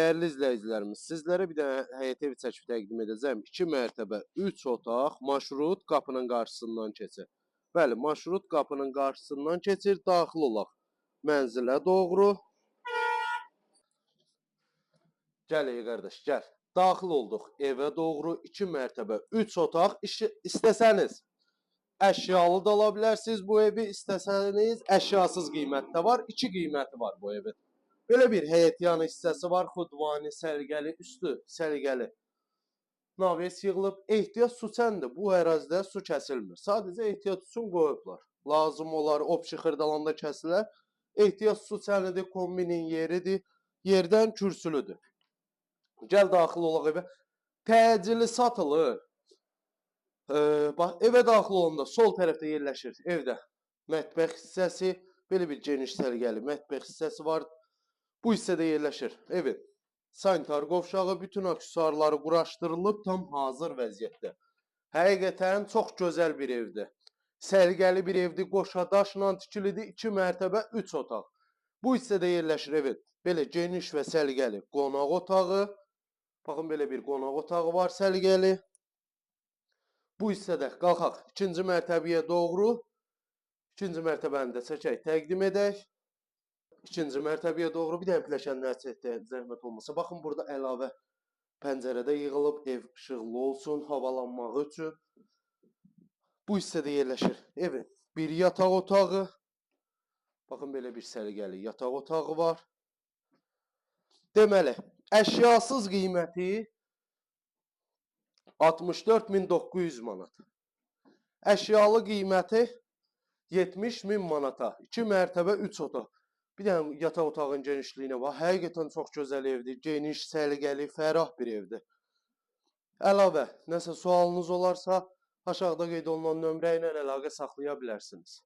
Dəyərli izləyicilərimiz, sizlərə bir dənə həyət evi çəkib təqdim edəcəm. 2 mərtəbə, 3 otaq, marşrut qapının qarşısından keçir. Bəli, marşrut qapının qarşısından keçir, daxil olaq mənzilə doğru. Gəl qardaş, gəl. Daxil olduq evə doğru, 2 mərtəbə, 3 otaq. İstəsəniz əşyalı da ala bilərsiniz bu evi, istəsəniz əşyasız qiymətdə var. 2 qiyməti var bu evin. Belə bir həyətyanı hissəsi var, xudvani, səliqəli, üstü səliqəli. Naves yığılıb, ehtiyac su çəndir. Bu ərazidə su kəsilmir. Sadəcə ehtiyac üçün qoyublar. Lazım olar, opşi xırdalanda kəsilər. Ehtiyac su çənidir, kombinin yeridir, yerdən kürsülüdür. Gəl daxil olaq evə. Təcili satılır. Evə daxil olanda sol tərəfdə yerləşir evdə. Mətbəx hissəsi, belə bir geniş səliqəli mətbəx hissəsi var. Bu hissədə yerləşir evin sanitar qovşağı, bütün aksesuarları quraşdırılıb, tam hazır vəziyyətdə. Həqiqətən çox gözəl bir evdir. Səliqəli bir evdir, qoşa daşla tikilidir, 2 mərtəbə, 3 otaq. Bu hissədə yerləşir evin belə geniş və səliqəli qonaq otağı. Baxın, belə bir qonaq otağı var səliqəli. Bu hissədə qalxaq 2-ci mərtəbəyə doğru. 2-ci mərtəbəni də çəkək, təqdim edək. 2-ci mərtəbəyə doğru bir dənə pilləkənlər çəkək, zəhmət olmasa. Baxın, burada əlavə pəncərədə yığılıb, ev işıqlı olsun, havalanmağı üçün. Bu hissədə yerləşir evin bir yataq otağı. Baxın, belə bir səliqəli yataq otağı var. Deməli, əşyasız qiyməti 64.900 manat. Əşyalı qiyməti 70.000 manata. 2 mərtəbə, 3 otaq. Bir dənə yataq otağın genişliyinə bax. Həqiqətən çox gözəl evdir. Geniş, səliqəli, fərah bir evdir. Əlavə, nəsə sualınız olarsa, aşağıda qeyd olunan nömrə ilə əlaqə saxlaya bilərsiniz.